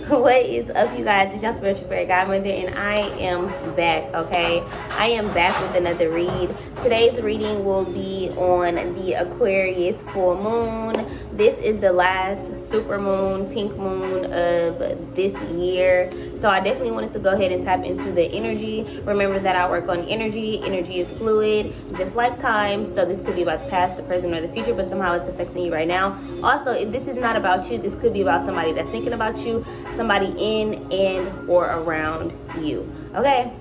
What is up, you guys? It's your spiritual fairy godmother, and I am back. Okay, I am back with another read. Today's reading will be on the Aquarius full moon. This is the last super moon, pink moon of this year, so I definitely wanted to go ahead and tap into the energy. Remember that I work on energy. Energy is fluid, just like time, so this could be about the past, the present, or the future, but somehow it's affecting you right now. Also, if this is not about you, this could be about somebody that's thinking about you, somebody in and or around you. Okay,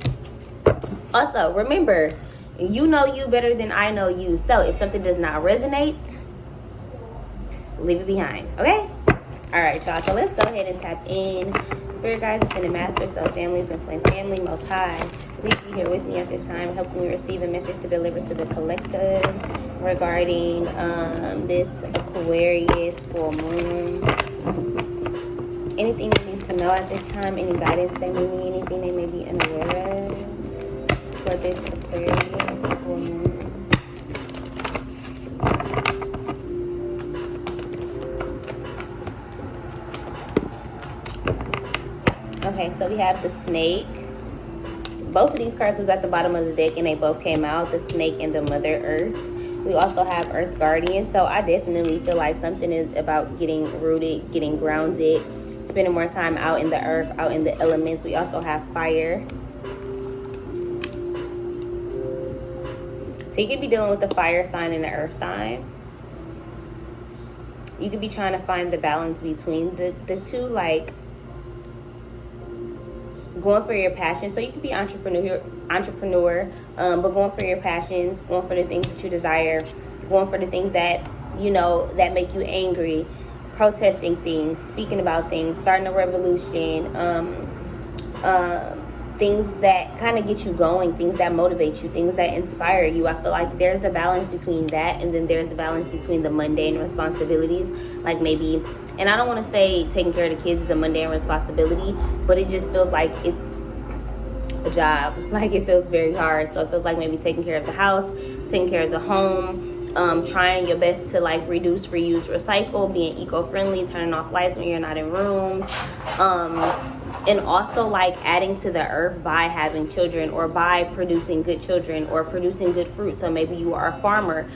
also remember, you know you better than I know you, so if something does not resonate, leave it behind. Okay, all right, y'all, so let's go ahead and tap in. Spirit guides, ascended master, so families been playing family, most high, please be here with me at this time, helping me receive a message to deliver to the collective regarding this Aquarius full moon. Anything they need to know at this time, any guidance they may need, anything they may be unaware of for this Aquarius full moon. Okay, so we have the snake. Both of these cards was at the bottom of the deck and they both came out, the snake and the Mother Earth. We also have Earth Guardian, so I definitely feel like something is about getting rooted, getting grounded, spending more time out in the earth, out in the elements. We also have fire. So you could be dealing with the fire sign and the earth sign. You could be trying to find the balance between the two, like going for your passion. So you could be entrepreneur, but going for your passions, going for the things that you desire, going for the things that, you know, that make you angry, protesting things, speaking about things, starting a revolution, things that kind of get you going, things that motivate you, things that inspire you. I feel like there's a balance between that, and then there's a balance between the mundane responsibilities, like maybe, and I don't want to say taking care of the kids is a mundane responsibility, but it just feels like it's a job. Like it feels very hard. So it feels like maybe taking care of the house, taking care of the home, trying your best to like reduce, reuse, recycle, being eco-friendly, turning off lights when you're not in rooms, and also like adding to the earth by having children or by producing good children or producing good fruit. So maybe you are a farmer,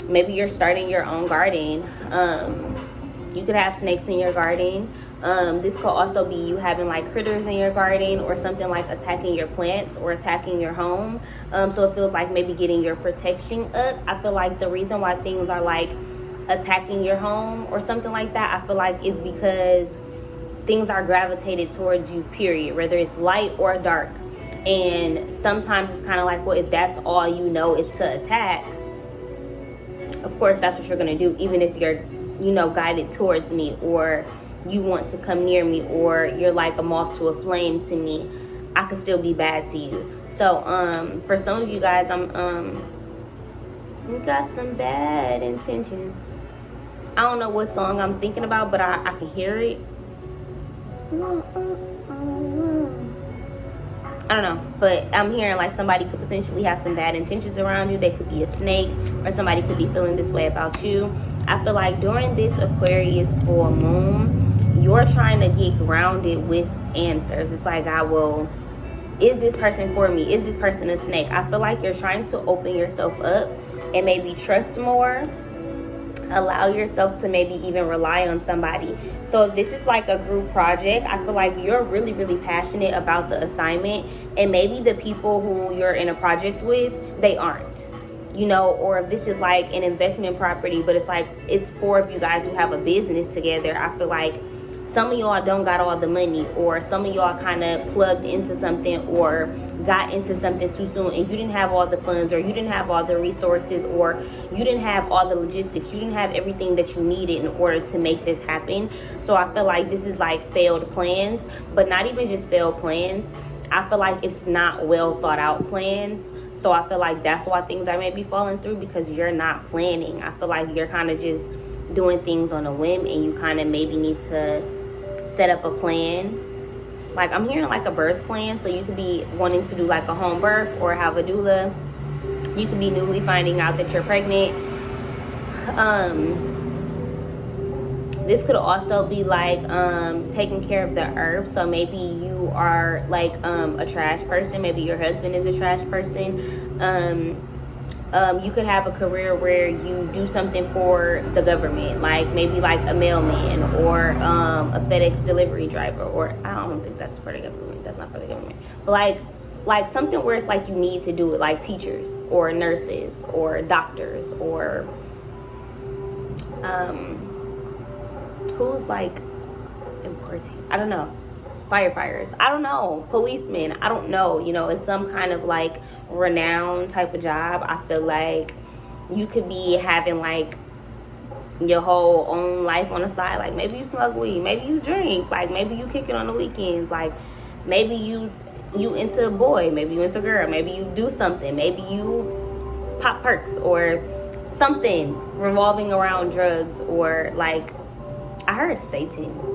maybe you're starting your own garden. You could have snakes in your garden. This could also be you having like critters in your garden or something like attacking your plants or attacking your home. So it feels like maybe getting your protection up. I feel like the reason why things are like attacking your home or something like that, I feel like it's because things are gravitated towards you, period, whether it's light or dark. And sometimes it's kind of like, well, if that's all you know is to attack, of course that's what you're going to do, even if you're, you know, guided towards me, or you want to come near me, or you're like a moth to a flame to me, I could still be bad to you. So for some of you guys, you got some bad intentions. I don't know what song I'm thinking about, but I can hear it. I don't know, but I'm hearing like somebody could potentially have some bad intentions around you. They could be a snake, or somebody could be feeling this way about you. I feel like during this Aquarius full moon, you're trying to get grounded with answers. It's like, is this person for me? Is this person a snake? I feel like you're trying to open yourself up and maybe trust more. Allow yourself to maybe even rely on somebody. So if this is like a group project, I feel like you're really, really passionate about the assignment, and maybe the people who you're in a project with, they aren't, you know. Or if this is like an investment property, but it's like it's four of you guys who have a business together, I feel like some of y'all don't got all the money, or some of y'all kind of plugged into something or got into something too soon, and you didn't have all the funds, or you didn't have all the resources, or you didn't have all the logistics, you didn't have everything that you needed in order to make this happen. So I feel like this is like failed plans, but not even just failed plans. I feel like it's not well thought out plans. So I feel like that's why things are maybe falling through, because you're not planning. I feel like you're kind of just doing things on a whim, and you kind of maybe need to set up a plan. Like I'm hearing like a birth plan, so you could be wanting to do like a home birth or have a doula. You could be newly finding out that you're pregnant. This could also be like taking care of the earth. So maybe you are like a trash person. Maybe your husband is a trash person. You could have a career where you do something for the government, like maybe like a mailman or a FedEx delivery driver, or I don't think that's for the government. That's not for the government. But like something where it's like you need to do it, like teachers or nurses or doctors or who's like important? I don't know. Firefighters. I don't know. Policemen. I don't know. You know, it's some kind of like renowned type of job. I feel like you could be having like your whole own life on the side. Like maybe you smoke weed, maybe you drink, like maybe you kick it on the weekends, like maybe you into a boy, maybe you into a girl, maybe you do something, maybe you pop perks or something revolving around drugs, or like I heard Satan.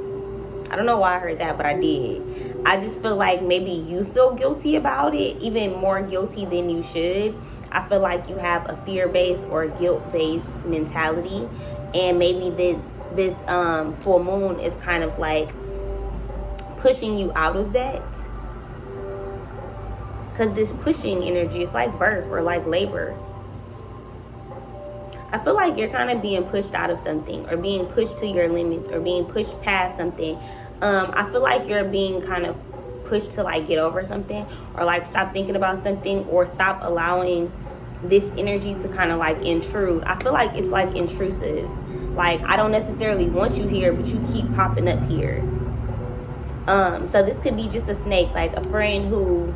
I don't know why I heard that, but I did. I just feel like maybe you feel guilty about it, even more guilty than you should. I feel like you have a fear-based or guilt-based mentality, and maybe this full moon is kind of like pushing you out of that. Because this pushing energy is like birth or like labor. I feel like you're kind of being pushed out of something, or being pushed to your limits, or being pushed past something. I feel like you're being kind of pushed to like get over something, or like stop thinking about something, or stop allowing this energy to kind of like intrude. I feel like it's like intrusive. Like I don't necessarily want you here, but you keep popping up here. So this could be just a snake, like a friend who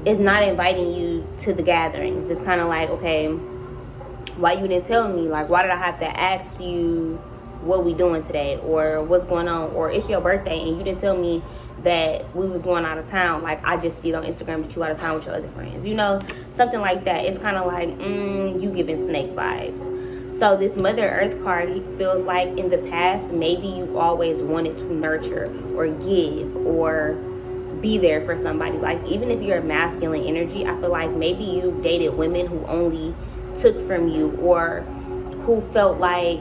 is not inviting you to the gatherings. It's kind of like, okay, why you didn't tell me? Like, why did I have to ask you what we doing today, or what's going on, or it's your birthday and you didn't tell me that we was going out of town? Like, I just see it on Instagram that you out of town with your other friends, you know, something like that. It's kind of like you giving snake vibes. So this Mother Earth card, he feels like in the past maybe you always wanted to nurture or give or be there for somebody. Like even if you're a masculine energy, I feel like maybe you've dated women who only took from you, or who felt like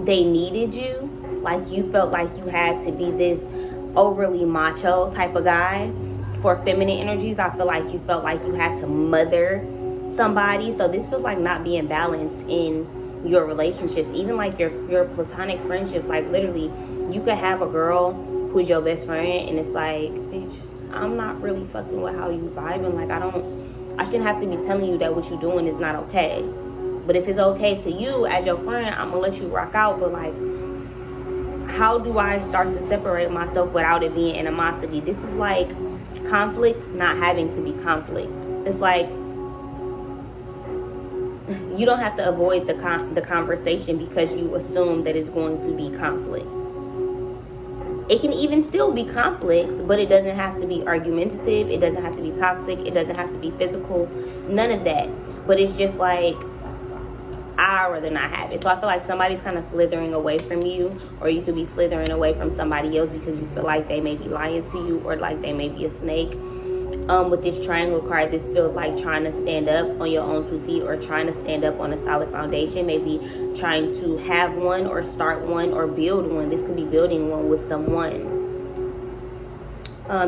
they needed you. Like you felt like you had to be this overly macho type of guy. For feminine energies, I feel like you felt like you had to mother somebody. So this feels like not being balanced in your relationships, even like your platonic friendships. Like literally you could have a girl who's your best friend, and it's like, bitch, I'm not really fucking with how you vibing. Like I shouldn't have to be telling you that what you're doing is not okay. But if it's okay to you as your friend, I'm gonna let you rock out. But like, how do I start to separate myself without it being animosity? This is like conflict not having to be conflict. It's like you don't have to avoid the conversation because you assume that it's going to be conflict. It can even still be conflicts, but it doesn't have to be argumentative. It doesn't have to be toxic. It doesn't have to be physical. None of that. But it's just like, I'd rather not have it. So I feel like somebody's kind of slithering away from you, or you could be slithering away from somebody else because you feel like they may be lying to you, or like they may be a snake. With this triangle card, this feels like trying to stand up on your own 2 feet, or trying to stand up on a solid foundation. Maybe trying to have one, or start one, or build one. This could be building one with someone.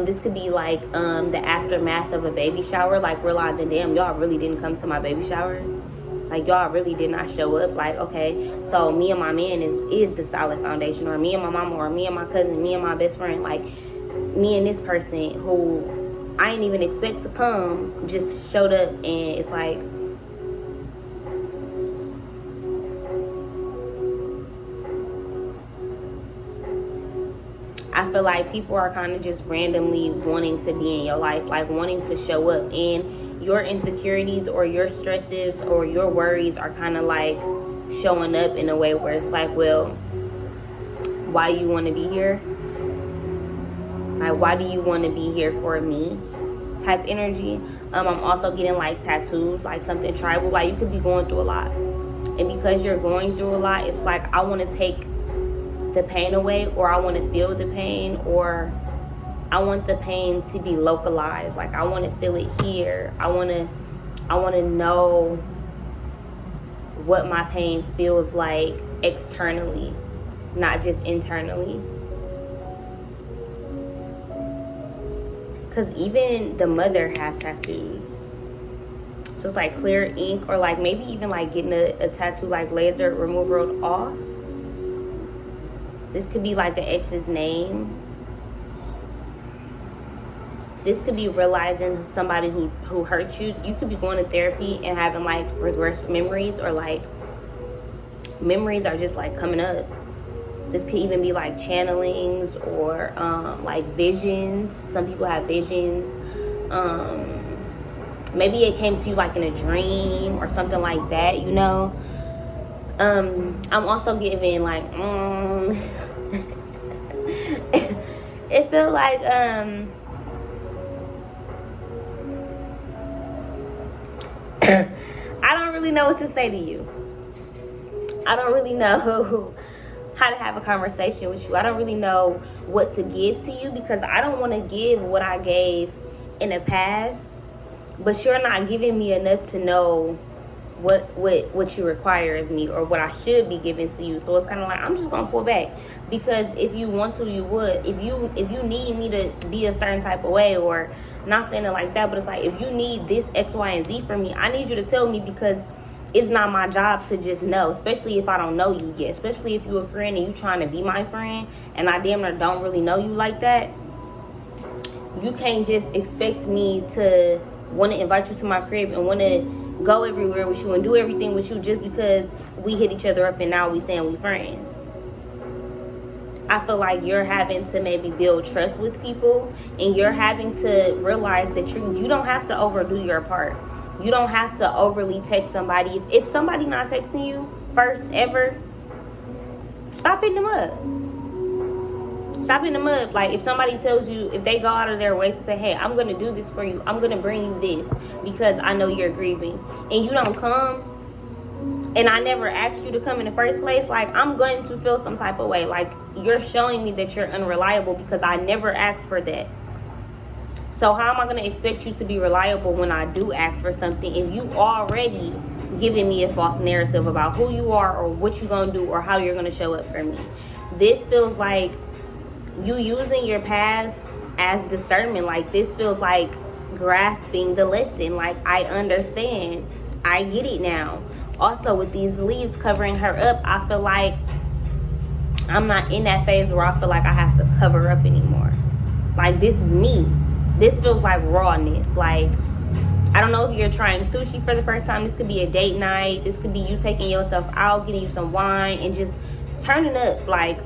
This could be like the aftermath of a baby shower, like realizing, damn, y'all really didn't come to my baby shower. Like y'all really did not show up. Like, okay, so me and my man is the solid foundation, or me and my mama, or me and my cousin, me and my best friend. Like me and this person who I didn't even expect to come just showed up, and it's like, I feel like people are kind of just randomly wanting to be in your life, like wanting to show up, and your insecurities or your stresses or your worries are kind of like showing up in a way where it's like, well, why you want to be here? Like, why do you want to be here for me? Type energy. I'm also getting like tattoos, like something tribal. Like you could be going through a lot, and because you're going through a lot, it's like, I want to take the pain away, or I want to feel the pain, or I want the pain to be localized. Like I want to feel it here. I want to know what my pain feels like externally, not just internally. Because even the mother has tattoos. So it's like clear ink, or like maybe even like getting a tattoo like laser removal off. This could be like the ex's name. This could be realizing somebody who hurt you. You could be going to therapy and having like regressed memories, or like memories are just like coming up. This could even be like channelings, or like visions. Some people have visions. Maybe it came to you like in a dream or something like that, you know. I'm also giving like it feels like I don't really know what to say to you. I don't really know how to have a conversation with you. I don't really know what to give to you, because I don't want to give what I gave in the past, but you're not giving me enough to know what you require of me, or what I should be giving to you. So it's kind of like, I'm just gonna pull back, because if you want to, you would. If you need me to be a certain type of way, or not saying it like that, but it's like, if you need this X, Y, and Z from me, I need you to tell me, because it's not my job to just know, especially if I don't know you yet, especially if you're a friend and you trying to be my friend and I damn near don't really know you like that. You can't just expect me to want to invite you to my crib and want to go everywhere with you and do everything with you just because we hit each other up and now we saying we friends. I feel like you're having to maybe build trust with people, and you're having to realize that you don't have to overdo your part. You don't have to overly text somebody. If somebody not texting you first ever, stop hitting them up. Stop hitting them up. Like, if somebody tells you, if they go out of their way to say, hey, I'm going to do this for you, I'm going to bring you this because I know you're grieving, and you don't come, and I never asked you to come in the first place, like, I'm going to feel some type of way. Like, you're showing me that you're unreliable, because I never asked for that. So how am I going to expect you to be reliable when I do ask for something if you already giving me a false narrative about who you are, or what you're going to do, or how you're going to show up for me? This feels like you using your past as discernment. Like, this feels like grasping the lesson. Like, I understand. I get it now. Also, with these leaves covering her up, I feel like I'm not in that phase where I feel like I have to cover up anymore. Like, this is me. This feels like rawness. Like, I don't know if you're trying sushi for the first time. This could be a date night. This could be you taking yourself out, getting you some wine, and just turning up. Like,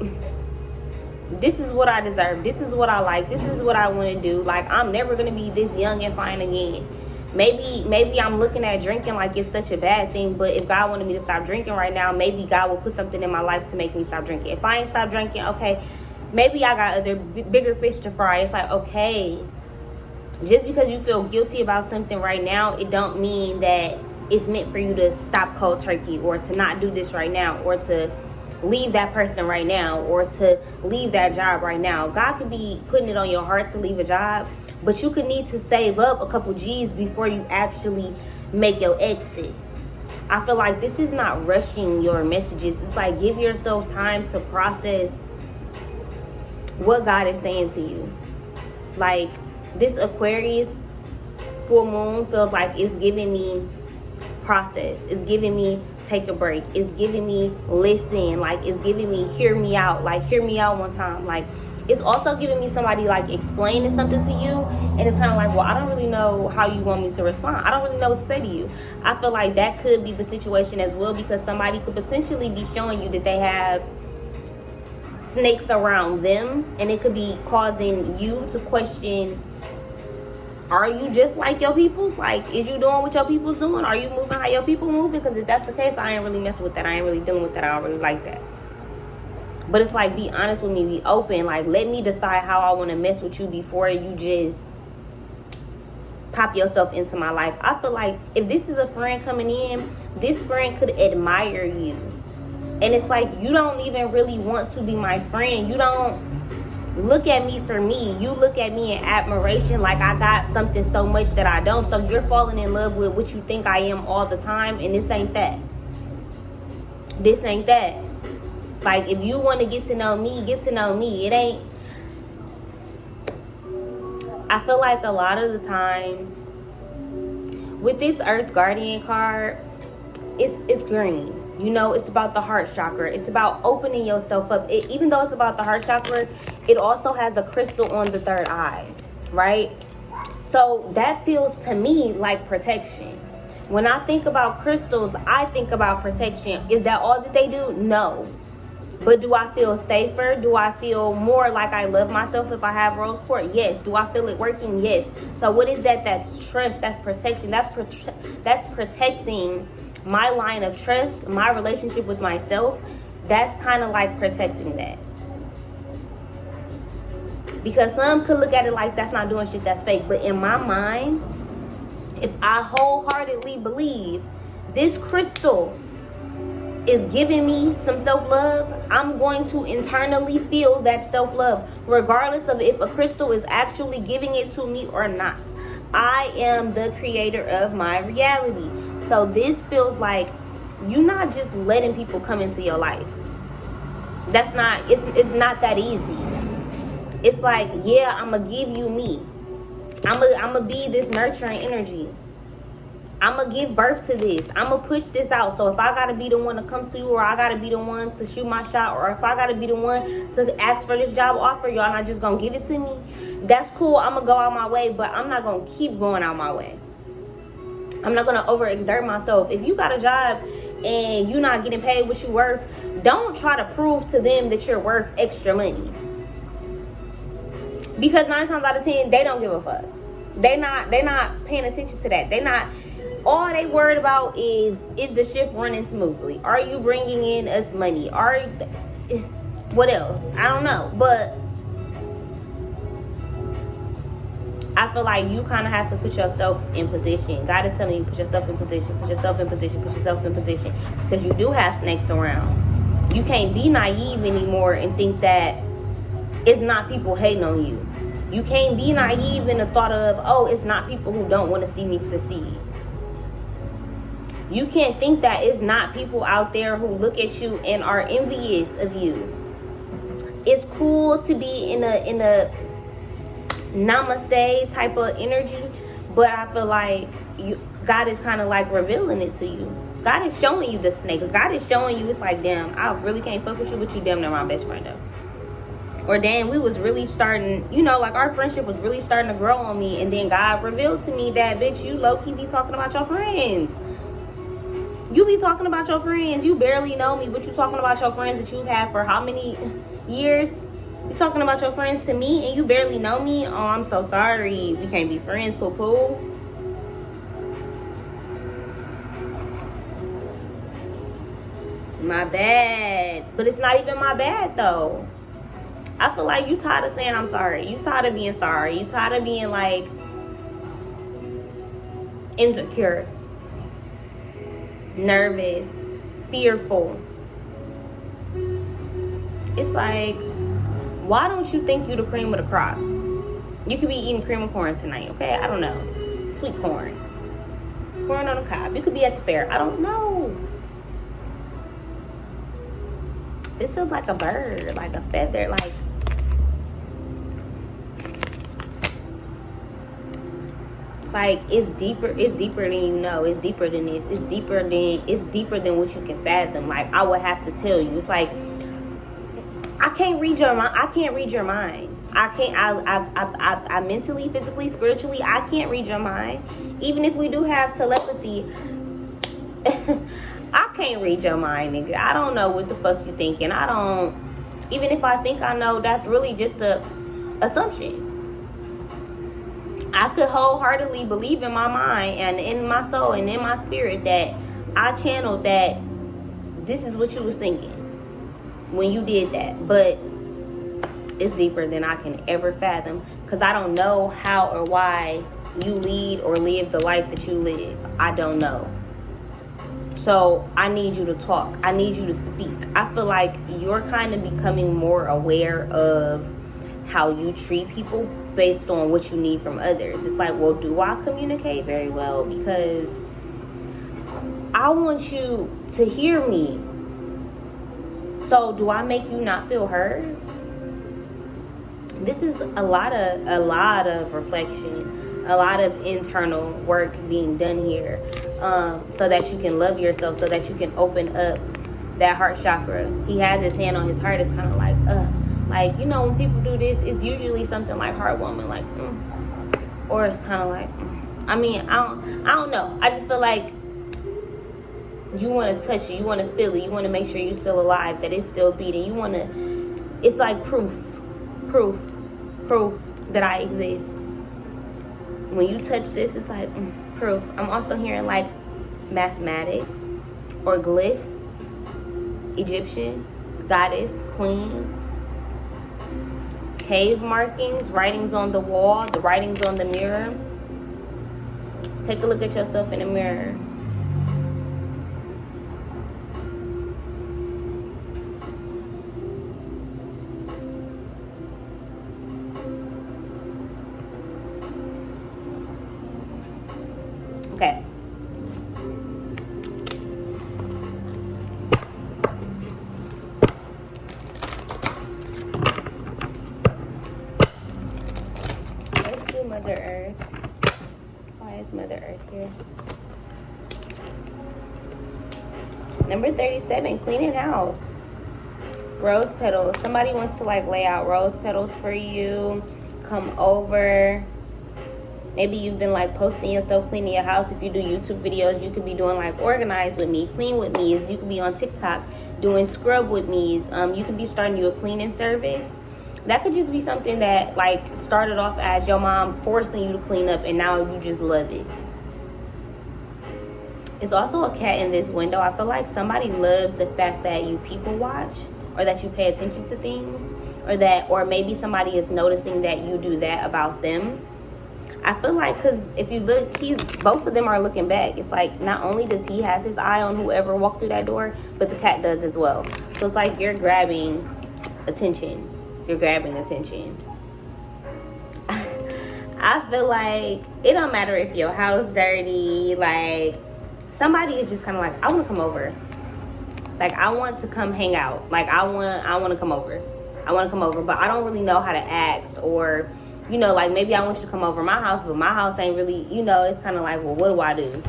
this is what I deserve. This is what I like. This is what I want to do. Like, I'm never going to be this young and fine again. Maybe I'm looking at drinking like it's such a bad thing, but if God wanted me to stop drinking right now, maybe God will put something in my life to make me stop drinking. If I ain't stop drinking, okay, maybe I got other bigger fish to fry. It's like, okay, just because you feel guilty about something right now, it don't mean that it's meant for you to stop cold turkey, or to not do this right now, or to leave that person right now, or to leave that job right now. God could be putting it on your heart to leave a job, but you could need to save up a couple G's before you actually make your exit. I feel like this is not rushing your messages. It's like, give yourself time to process what God is saying to you. Like, this Aquarius full moon feels like it's giving me process. It's giving me take a break. It's giving me listen. Like, it's giving me hear me out. Like, hear me out one time. Like, it's also giving me somebody like explaining something to you, and it's kind of like, well, I don't really know how you want me to respond. I don't really know what to say to you. I feel like that could be the situation as well, because somebody could potentially be showing you that they have snakes around them, and it could be causing you to question, are you just like your peoples? Like, is you doing what your people's doing? Are you moving how your people moving? Because if that's the case, I ain't really messing with that. I ain't really dealing with that. I don't really like that. But it's like, be honest with me, be open. Like, let me decide how I want to mess with you before you just pop yourself into my life. I feel like if this is a friend coming in, this friend could admire you. And it's like, you don't even really want to be my friend. You don't look at me for me. You look at me in admiration, like I got something so much that I don't. So you're falling in love with what you think I am all the time, and this ain't that. This ain't that. Like, if you want to get to know me, get to know me. It ain't. I feel like a lot of the times with this Earth Guardian card, it's green. You know, it's about the heart chakra. It's about opening yourself up. Even though it's about the heart chakra, it also has a crystal on the third eye, right? So that feels to me like protection. When I think about crystals, I think about protection. Is that all that they do? No. But do I feel safer? Do I feel more like I love myself if I have rose quartz? Yes. Do I feel it working? Yes. So what is that? That's trust. That's protection. That's protecting my line of trust, my relationship with myself. That's kind of like protecting that. Because some could look at it like that's not doing shit, that's fake. But in my mind, if I wholeheartedly believe this crystal is giving me some self-love, I'm going to internally feel that self-love, regardless of if a crystal is actually giving it to me or not. I am the creator of my reality. So this feels like you're not just letting people come into your life. That's not, it's not that easy. It's like, yeah, I'm going to give you me. I'm going to be this nurturing energy. I'm going to give birth to this. I'm going to push this out. So if I got to be the one to come to you, or I got to be the one to shoot my shot, or if I got to be the one to ask for this job offer, y'all not just going to give it to me, that's cool. I'm going to go out my way, but I'm not going to keep going out my way. I'm not going to overexert myself. If you got a job and you're not getting paid what you're worth, don't try to prove to them that you're worth extra money. Because 9 times out of 10, they don't give a fuck. They not paying attention to that. They not. All they worried about is the shift running smoothly? Are you bringing in us money? What else? I don't know. But I feel like you kind of have to put yourself in position. God is telling you, put yourself in position, put yourself in position, put yourself in position. Because you do have snakes around. You can't be naive anymore and think that it's not people hating on you. You can't be naive in the thought of, oh, it's not people who don't want to see me succeed. You can't think that it's not people out there who look at you and are envious of you. It's cool to be in a namaste type of energy, but I feel like God is kind of like revealing it to you. God is showing you the snakes. God is showing you, it's like, damn, I really can't fuck with you, but you damn near my best friend though. Or damn, we was really starting, you know, like our friendship was really starting to grow on me, and then God revealed to me that, bitch, you low-key be talking about your friends. You be talking about your friends. You barely know me, but you talking about your friends that you've had for how many years? You talking about your friends to me, and you barely know me? Oh, I'm so sorry. We can't be friends, poo-poo. My bad. But it's not even my bad, though. I feel like you tired of saying I'm sorry. You tired of being sorry. You tired of being, like, insecure, nervous, fearful. It's like, why don't you think you the cream of the crop? You could be eating cream of corn tonight, okay? I don't know. Sweet corn. Corn on the cob. You could be at the fair. I don't know. This feels like a bird, like a feather, like. It's like, it's deeper than you know. It's deeper than this. It's deeper than what you can fathom. Like, I would have to tell you. It's like, I can't read your mind. I can't read your mind. I mentally, physically, spiritually, I can't read your mind. Even if we do have telepathy, I can't read your mind, nigga. I don't know what the fuck you thinking. Even if I think I know, that's really just a assumption. I could wholeheartedly believe in my mind and in my soul and in my spirit that I channeled that this is what you was thinking when you did that. But it's deeper than I can ever fathom, because I don't know how or why you lead or live the life that you live. I don't know. So I need you to talk. I need you to speak. I feel like you're kind of becoming more aware of how you treat people based on what you need from others. It's like, well, do I communicate very well? Because I want you to hear me. So do I make you not feel heard? This is a lot of reflection, a lot of internal work being done here, so that you can love yourself, so that you can open up that heart chakra. He has his hand on his heart. It's kind of like, you know, when people do this, it's usually something like heartwarming, like, or it's kind of like, I mean, I don't know. I just feel like you want to touch it, you want to feel it, you want to make sure you're still alive, that it's still beating. You want to, it's like proof that I exist. When you touch this, it's like proof. I'm also hearing like mathematics or glyphs, Egyptian, goddess, queen, cave markings, writings on the wall, the writings on the mirror. Take a look at yourself in the mirror. Okay. Let's do Mother Earth. Why is Mother Earth here? Number 37, cleaning house. Rose petals. Somebody wants to like lay out rose petals for you. Come over. Maybe you've been like posting yourself cleaning your house. If you do YouTube videos, you could be doing like organize with me, clean with me. You could be on TikTok doing scrub with me. You could be starting you a cleaning service. That could just be something that like started off as your mom forcing you to clean up and now you just love it. It's also a cat in this window. I feel like somebody loves the fact that you people watch, or that you pay attention to things, or maybe somebody is noticing that you do that about them. I feel like, because if you look, both of them are looking back. It's like not only does he has his eye on whoever walked through that door, but the cat does as well. So it's like you're grabbing attention. You're grabbing attention. I feel like it don't matter if your house dirty. Like somebody is just kind of like, I want to come over. Like I want to come hang out. Like I want to come over. I want to come over, but I don't really know how to ask, or you know, like maybe I want you to come over my house, but my house ain't really, you know, it's kind of like, well, what do I do?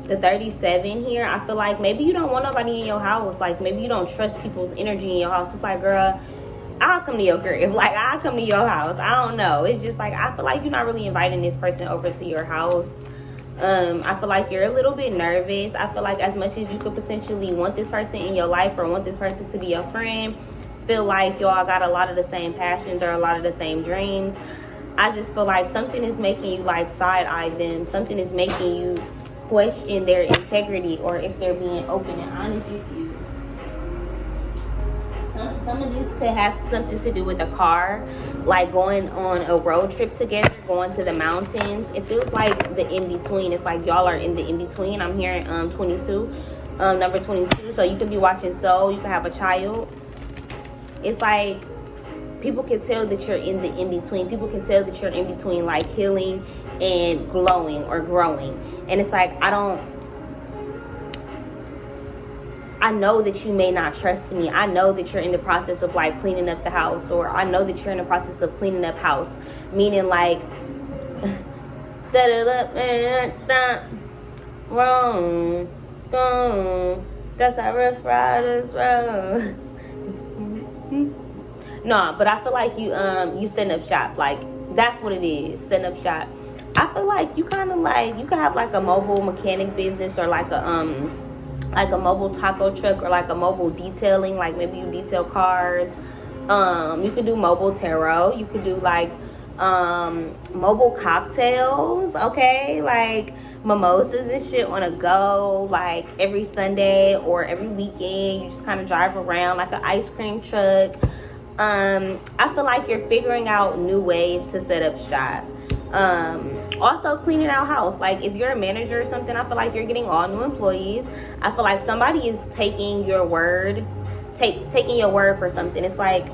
The 37 here, I feel like maybe you don't want nobody in your house. Like maybe you don't trust people's energy in your house. It's like, girl, I'll come to your crib. Like I'll come to your house. I don't know. It's just like, I feel like you're not really inviting this person over to your house. I feel like you're a little bit nervous. I feel like as much as you could potentially want this person in your life or want this person to be your friend, feel like y'all got a lot of the same passions or a lot of the same dreams, I just feel like something is making you like side-eye them. Something is making you question their integrity, or if they're being open and honest with you. Some of this could have something to do with a car, like going on a road trip together, going to the mountains. It feels like the in-between. It's like y'all are in the in-between. I'm hearing 22, number 22. So you could be watching Soul. You could have a child. It's like people can tell that you're in the in-between. People can tell that you're in between like healing and glowing or growing. And it's like, I know that you may not trust me. I know that you're in the process of like cleaning up the house, or I know that you're in the process of cleaning up house. Meaning like, set it up and stop. Wrong. Gone. That's how Rough Riders roll. No, but I feel like you setting up shop. Like that's what it is, setting up shop. I feel like you kind of like, you could have like a mobile mechanic business, or like a mobile taco truck, or like a mobile detailing. Like maybe you detail cars. You could do mobile tarot. You could do like mobile cocktails. Okay, like mimosas and shit on a go, like every Sunday or every weekend. You just kind of drive around like an ice cream truck. I feel like you're figuring out new ways to set up shop. Also cleaning out house. Like if you're a manager or something, I feel like you're getting all new employees. I feel like somebody is taking your word, taking your word for something. It's like,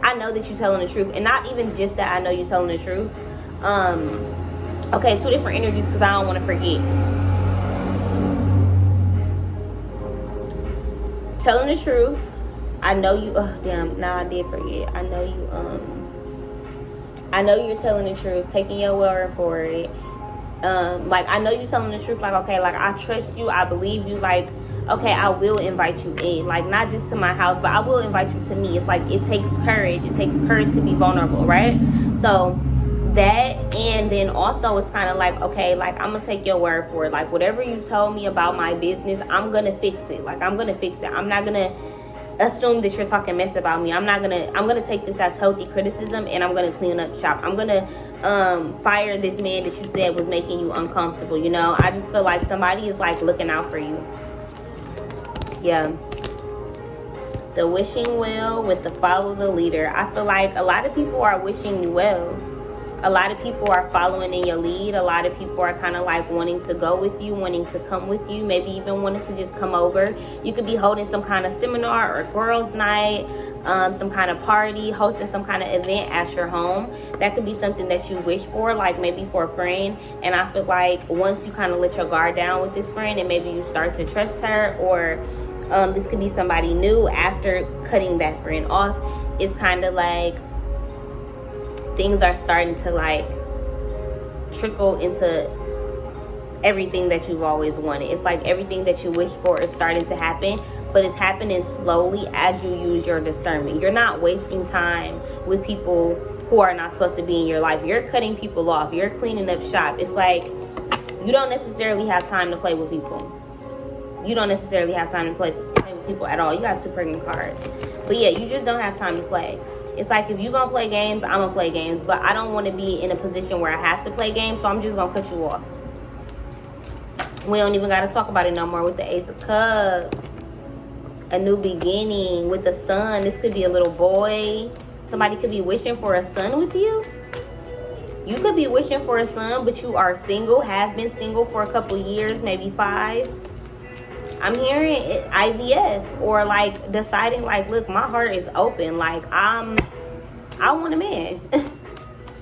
I know that you're telling the truth, and not even just that I know you're telling the truth. Okay, two different energies because I don't want to forget. telling the truth. I know you, oh damn, now I did forget. I know you're telling the truth, taking your word for it. Like, I know you telling the truth, like, okay, like, I trust you, I believe you, like, okay, I will invite you in, like, not just to my house, but I will invite you to me. It's like, it takes courage to be vulnerable, right? So that, and then also it's kind of like, okay, like, I'm gonna take your word for it, like, whatever you told me about my business, I'm gonna fix it. Like, I'm gonna fix it. I'm not gonna assume that you're talking mess about me. I'm gonna take this as healthy criticism, and I'm gonna clean up shop. I'm gonna fire this man that you said was making you uncomfortable. You know, I just feel like somebody is like looking out for you. Yeah, the wishing well with the follow the leader. I feel like a lot of people are wishing you well. A lot of people are following in your lead. A lot of people are kind of like wanting to go with you, wanting to come with you, maybe even wanting to just come over. You could be holding some kind of seminar or girls' night, some kind of party, hosting some kind of event at your home. That could be something that you wish for, like maybe for a friend. And I feel like once you kind of let your guard down with this friend and maybe you start to trust her, or this could be somebody new after cutting that friend off, it's kind of like things are starting to like trickle into everything that you've always wanted. It's like everything that you wish for is starting to happen, but it's happening slowly as you use your discernment. You're not wasting time with people who are not supposed to be in your life. You're cutting people off. You're cleaning up shop. It's like you don't necessarily have time to play with people. You don't necessarily have time to play with people at all. You got 2 pregnant cards. But yeah, you just don't have time to play. It's like, if you're going to play games, I'm going to play games. But I don't want to be in a position where I have to play games, so I'm just going to cut you off. We don't even got to talk about it no more with the Ace of Cups. A new beginning with the Sun. This could be a little boy. Somebody could be wishing for a son with you. You could be wishing for a son, but you are single, have been single for a couple years, maybe 5. I'm hearing IVF, or like deciding like, look, my heart is open. Like I want a man.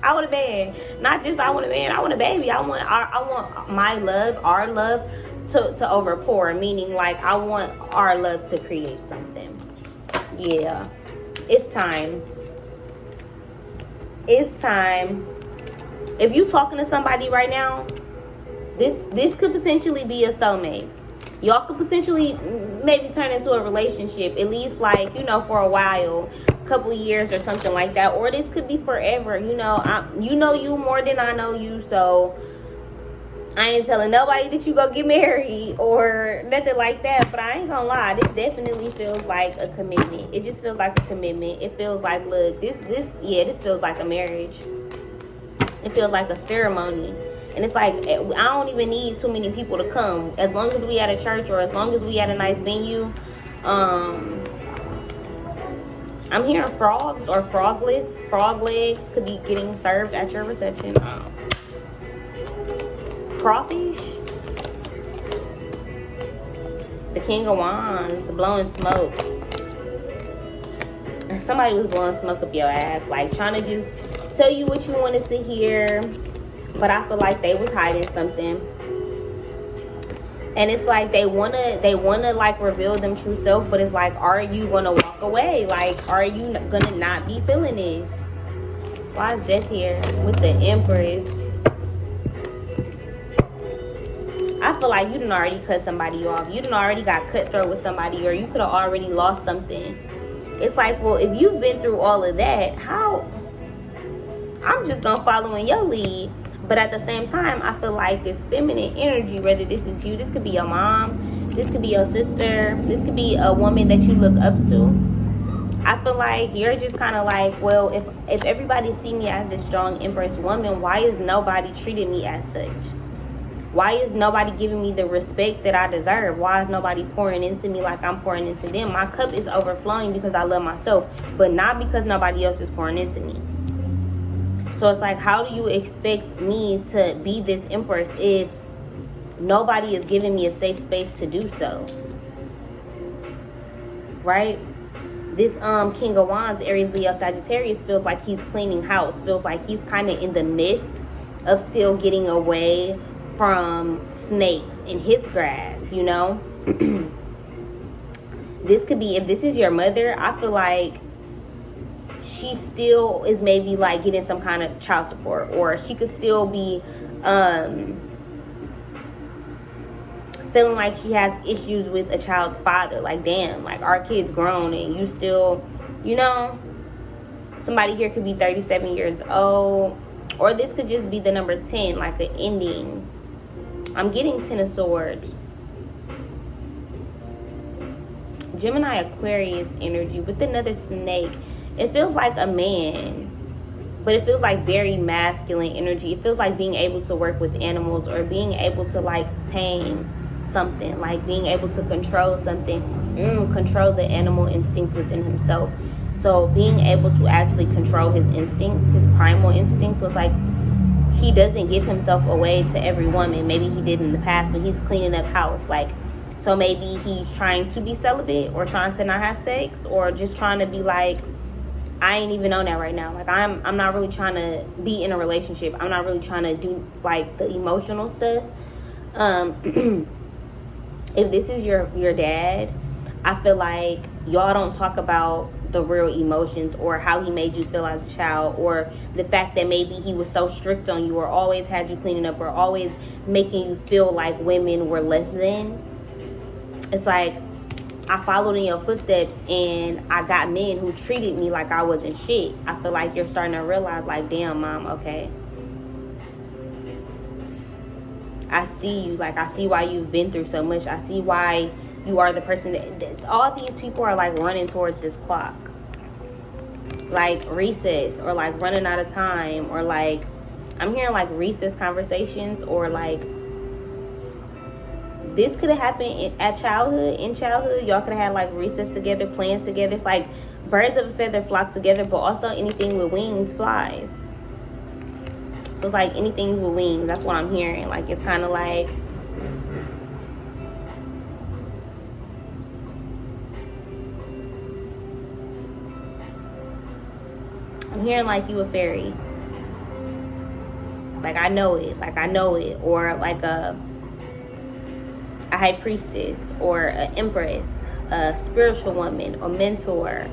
I want a man. Not just I want a man. I want a baby. I want my love, our love, to overpour. Meaning like I want our loves to create something. Yeah, it's time. It's time. If you talking to somebody right now, this could potentially be a soulmate. Y'all could potentially maybe turn into a relationship, at least like, you know, for a while, a couple years or something like that. Or this could be forever. You know, you know you more than I know you, so I ain't telling nobody that you go get married or nothing like that. But I ain't gonna lie, this definitely feels like a commitment. It just feels like a commitment. It feels like, look, this feels like a marriage. It feels like a ceremony. And it's like, I don't even need too many people to come. As long as we at a church, or as long as we at a nice venue. I'm hearing frogs or froglets. Frog legs could be getting served at your reception. Crawfish. The King of Wands blowing smoke. Somebody was blowing smoke up your ass. Like trying to just tell you what you wanted to hear. But I feel like they was hiding something. And it's like they wanna like reveal them true self, but it's like, are you gonna walk away? Like, are you gonna not be feeling this? Why is Death here with the Empress? I feel like you done already cut somebody off. You done already got cutthroat with somebody, or you could have already lost something. It's like, well, if you've been through all of that, how? I'm just gonna follow in your lead. But at the same time, I feel like this feminine energy, whether this is you, this could be your mom, this could be your sister, this could be a woman that you look up to. I feel like you're just kind of like, well, if everybody see me as this strong Empress woman, why is nobody treating me as such? Why is nobody giving me the respect that I deserve? Why is nobody pouring into me like I'm pouring into them? My cup is overflowing because I love myself, but not because nobody else is pouring into me. So it's like, how do you expect me to be this Empress if nobody is giving me a safe space to do so? Right? This King of Wands, Aries, Leo, Sagittarius, feels like he's cleaning house. Feels like he's kind of in the midst of still getting away from snakes in his grass, you know? this could be, if this is your mother, I feel like she still is maybe like getting some kind of child support, or she could still be feeling like she has issues with a child's father. Like, damn, like, our kid's grown and you still, you know. Somebody here could be 37 years old, or this could just be the number 10, like an ending. I'm getting 10 of Swords. Gemini, Aquarius energy with another snake. It feels like a man, but it feels like very masculine energy. It feels like being able to work with animals, or being able to like tame something, like being able to control something, control the animal instincts within himself. So being able to actually control his instincts, his primal instincts. So it's like he doesn't give himself away to every woman. Maybe he did in the past, but he's cleaning up house. Like, so maybe he's trying to be celibate, or trying to not have sex, or just trying to be like, I ain't even on that right now. Like, I'm not really trying to be in a relationship. I'm not really trying to do like the emotional stuff. If this is your dad, I feel like y'all don't talk about the real emotions, or how he made you feel as a child, or the fact that maybe he was so strict on you, or always had you cleaning up, or always making you feel like women were less than. It's like, I followed in your footsteps and I got men who treated me like I wasn't shit. I feel like you're starting to realize, like, damn, mom, okay, I see you. Like, I see why you've been through so much. I see why you are the person that all these people are like running towards this clock, like recess, or like running out of time, or like I'm hearing like recess conversations, or like this could have happened in childhood. Y'all could have had like recess together, playing together. It's like birds of a feather flock together, but also anything with wings flies. So it's like anything with wings. That's what I'm hearing. Like, it's kind of like I'm hearing like you a fairy. Like, I know it. Or like a high priestess, or an empress, a spiritual woman, or mentor.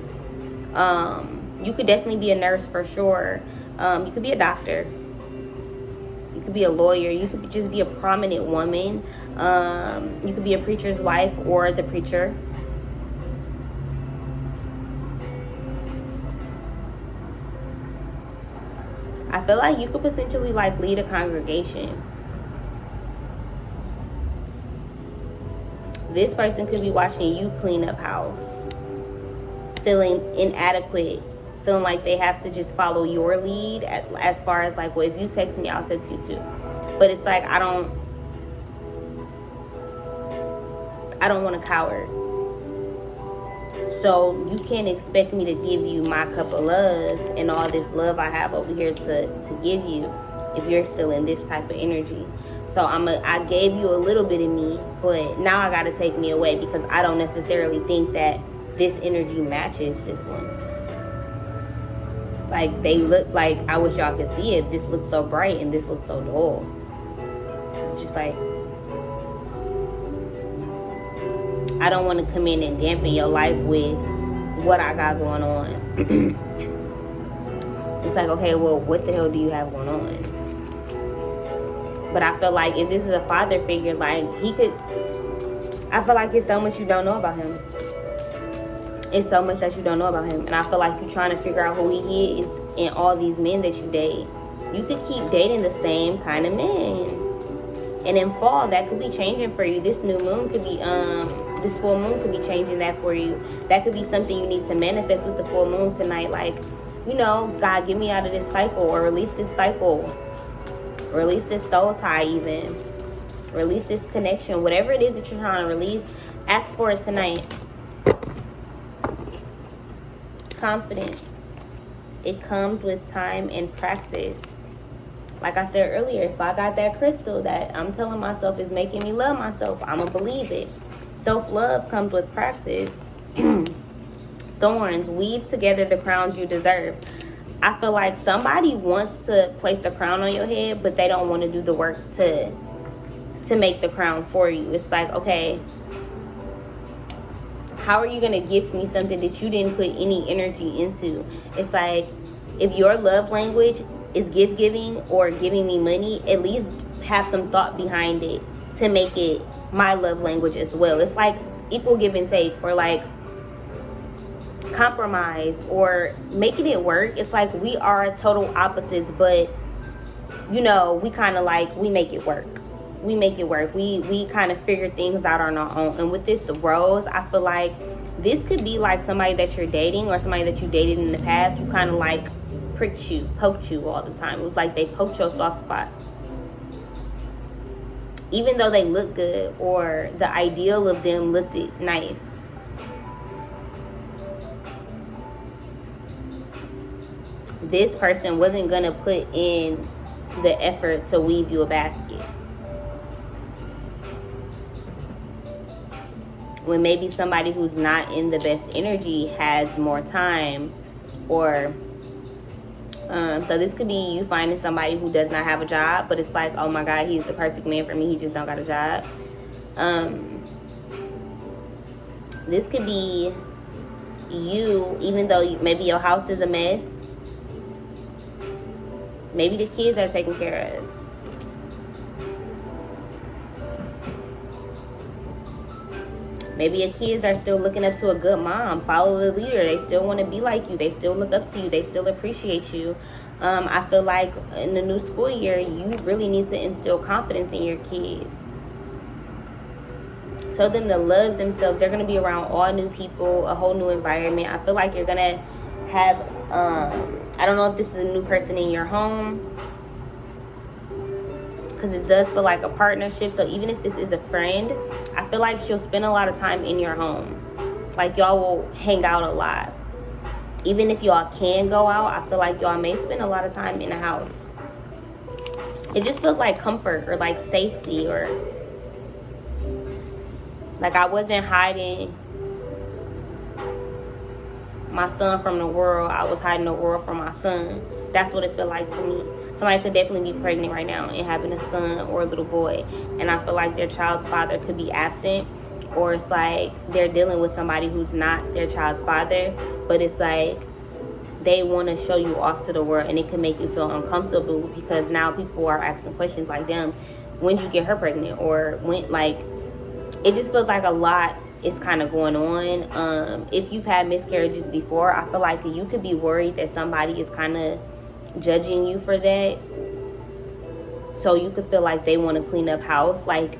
You could definitely be a nurse for sure. You could be a doctor. You could be a lawyer. You could just be a prominent woman. You could be a preacher's wife, or the preacher. I feel like you could potentially like lead a congregation. This person could be watching you clean up house, feeling inadequate, feeling like they have to just follow your lead as far as like, well, if you text me, I'll text you too. But it's like, I don't want a coward. So you can't expect me to give you my cup of love and all this love I have over here to give you if you're still in this type of energy. So I gave you a little bit of me, but now I gotta take me away, because I don't necessarily think that this energy matches this one. Like, they look like, I wish y'all could see it. This looks so bright and this looks so dull. It's just like, I don't want to come in and dampen your life with what I got going on. It's like, okay, well, what the hell do you have going on? But I feel like if this is a father figure, like, I feel like it's so much you don't know about him. It's so much that you don't know about him. And I feel like you're trying to figure out who he is in all these men that you date. You could keep dating the same kind of men. And in fall, that could be changing for you. This new moon could be, this full moon could be changing that for you. That could be something you need to manifest with the full moon tonight. Like, you know, God, get me out of this cycle, or release this cycle. Release this soul tie even. Release this connection. Whatever it is that you're trying to release, ask for it tonight. Confidence. It comes with time and practice. Like I said earlier, if I got that crystal that I'm telling myself is making me love myself, I'm going to believe it. Self-love comes with practice. Thorns. Weave together the crowns you deserve. I feel like somebody wants to place a crown on your head, but they don't want to do the work to make the crown for you. It's like, okay, how are you going to gift me something that you didn't put any energy into? It's like, if your love language is gift giving or giving me money, at least have some thought behind it to make it my love language as well. It's like equal give and take, or like compromise, or making it work. It's like we are total opposites, but you know, we kind of like, we make it work. We make it work. We kind of figure things out on our own. And with this rose, I feel like this could be like somebody that you're dating, or somebody that you dated in the past, who kind of like pricked you, poked you all the time. It was like they poked your soft spots. Even though they look good, or the ideal of them looked nice. This person wasn't gonna put in the effort to weave you a basket. When maybe somebody who's not in the best energy has more time, or so this could be you finding somebody who does not have a job, but it's like, oh my God, he's the perfect man for me, he just don't got a job. This could be you, even though maybe your house is a mess, maybe the kids are taken care of. Maybe your kids are still looking up to a good mom. Follow the leader. They still want to be like you. They still look up to you. They still appreciate you. I feel like in the new school year, you really need to instill confidence in your kids. Tell them to love themselves. They're going to be around all new people, a whole new environment. I feel like you're going to have, I don't know if this is a new person in your home, because it does feel like a partnership. So even if this is a friend, I feel like she'll spend a lot of time in your home. Like y'all will hang out a lot. Even if y'all can go out, I feel like y'all may spend a lot of time in the house. It just feels like comfort, or like safety, or like I wasn't hiding my son from the world. I was hiding the world from my son. That's what it felt like to me. Somebody could definitely be pregnant right now and having a son or a little boy, and I feel like their child's father could be absent, or it's like they're dealing with somebody who's not their child's father, but it's like they want to show you off to the world, and it can make you feel uncomfortable, because now people are asking questions like, damn, when did you get her pregnant? Or when, like, it just feels like a lot is kind of going on. If you've had miscarriages before, I feel like you could be worried that somebody is kind of judging you for that, so you could feel like they want to clean up house, like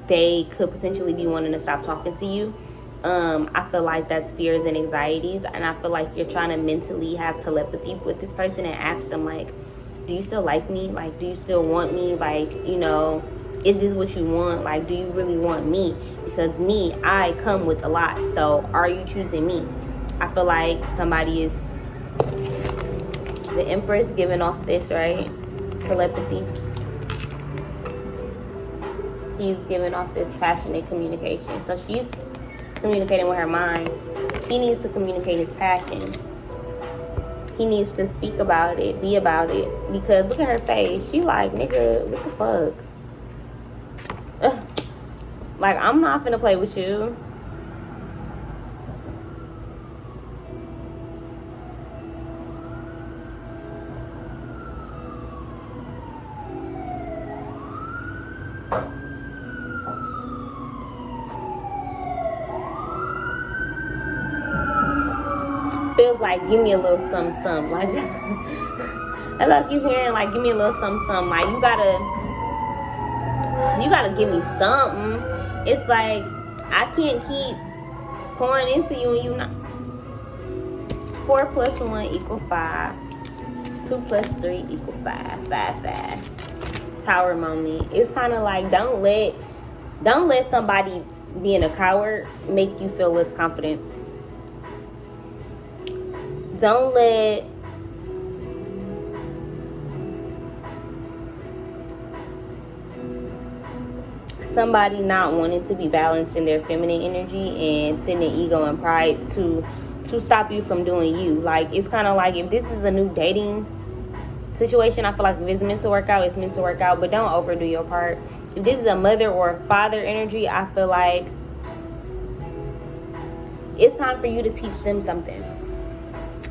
they could potentially be wanting to stop talking to you. I feel like that's fears and anxieties, and I feel like you're trying to mentally have telepathy with this person and ask them, like, do you still like me? Like, do you still want me? Like, you know, is this what you want? Like, do you really want me? Because me, I come with a lot, so are you choosing me? I feel like somebody is, the Empress giving off this, right? Telepathy. He's giving off this passionate communication. So she's communicating with her mind. He needs to communicate his passions. He needs to speak about it, be about it. Because look at her face. She like, nigga, what the fuck? Ugh. Like, I'm not finna play with you. Feels like, give me a little something. Like, as I keep hearing, like, give me a little something. Like, you gotta give me something. It's like, I can't keep pouring into you and you not. 4 + 1 = 5. 2 + 3 = 5. 5, 5. Tower moment. It's kind of like, don't let somebody being a coward make you feel less confident. Don't let somebody not wanting to be balanced in their feminine energy and sending ego and pride to stop you from doing you. Like, it's kind of like, if this is a new dating situation, I feel like if it's meant to work out, it's meant to work out, but don't overdo your part. If this is a mother or a father energy, I feel like it's time for you to teach them something.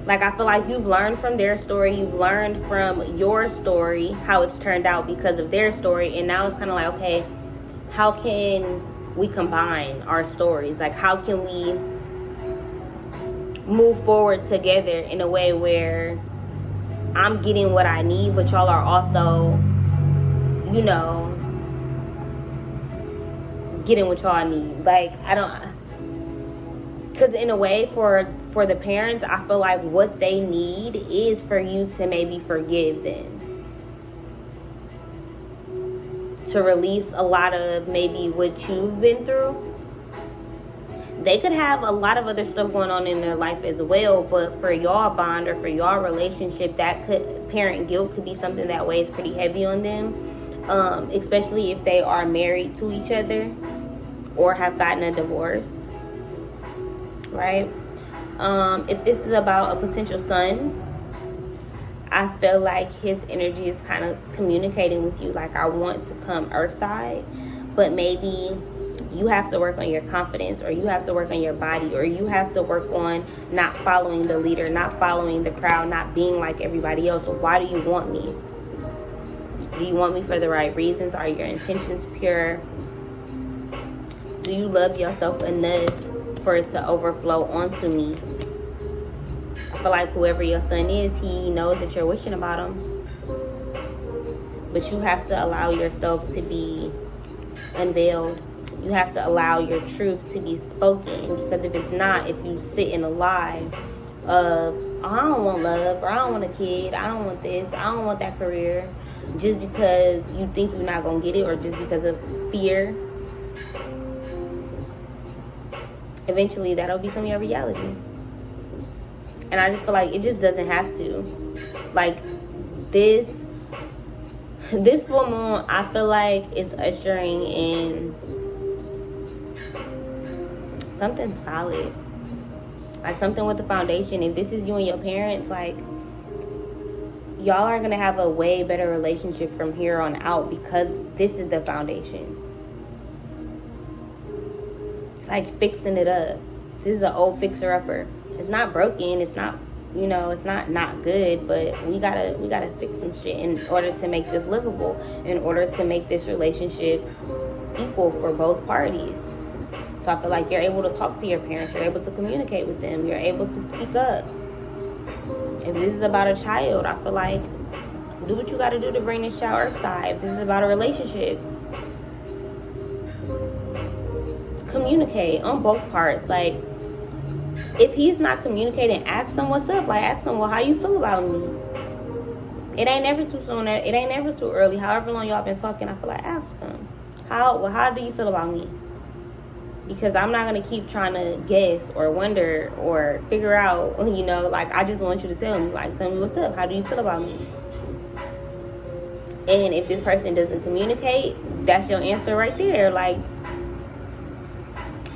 Like, I feel like you've learned from their story, you've learned from your story, how it's turned out because of their story, and now it's kind of like, okay, how can we combine our stories? Like, how can we move forward together in a way where I'm getting what I need, but y'all are also, you know, getting what y'all need. Like, I don't... Because in a way, for the parents, I feel like what they need is for you to maybe forgive them. To release a lot of maybe what you've been through. They could have a lot of other stuff going on in their life as well, but for y'all bond or for y'all relationship, that could, parent guilt could be something that weighs pretty heavy on them. Especially if they are married to each other or have gotten a divorce. Right? If this is about a potential son, I feel like his energy is kind of communicating with you like, I want to come earthside, but maybe you have to work on your confidence, or you have to work on your body, or you have to work on not following the leader, not following the crowd, not being like everybody else. So why do you want me? Do you want me for the right reasons? Are your intentions pure? Do you love yourself enough for it to overflow onto me? I feel like whoever your son is, he knows that you're wishing about him. But you have to allow yourself to be unveiled. You have to allow your truth to be spoken. Because if it's not, if you sit in a lie of, oh, I don't want love, or I don't want a kid, I don't want this, I don't want that career, just because you think you're not going to get it, or just because of fear, eventually that'll become your reality. And I just feel like it just doesn't have to. Like, this full moon, I feel like it's ushering in something solid. Like, something with the foundation. If this is you and your parents, like, y'all are going to have a way better relationship from here on out, because this is the foundation. It's like fixing it up. This is an old fixer-upper. It's not broken. It's not, you know, it's not good, but we gotta fix some shit in order to make this livable, in order to make this relationship equal for both parties. So I feel like you're able to talk to your parents. You're able to communicate with them. You're able to speak up. If this is about a child, I feel like do what you got to do to bring this child earthside. If this is about a relationship, communicate on both parts. Like, if he's not communicating, ask him what's up. Like, ask him, well, how you feel about me? It ain't never too soon. It ain't never too early. However long y'all been talking, I feel like ask him, how do you feel about me? Because I'm not going to keep trying to guess or wonder or figure out, you know, like, I just want you to tell me, like, tell me what's up. How do you feel about me? And if this person doesn't communicate, that's your answer right there. Like,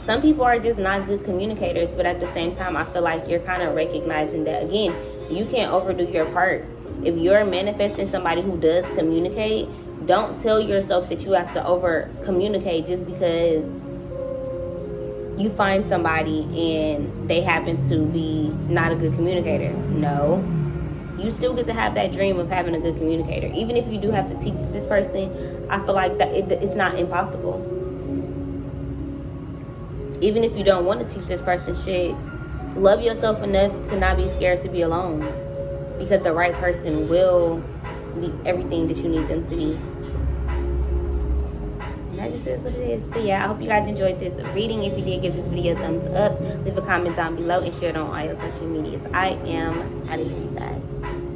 some people are just not good communicators, but at the same time, I feel like you're kind of recognizing that, again, you can't overdo your part. If you're manifesting somebody who does communicate, don't tell yourself that you have to over communicate just because you find somebody and they happen to be not a good communicator. No. You still get to have that dream of having a good communicator. Even if you do have to teach this person, I feel like that it's not impossible. Even if you don't want to teach this person shit, love yourself enough to not be scared to be alone. Because the right person will be everything that you need them to be. And that just is what it is. But yeah, I hope you guys enjoyed this reading. If you did, give this video a thumbs up. Leave a comment down below and share it on all your social medias. I am out of here, you guys.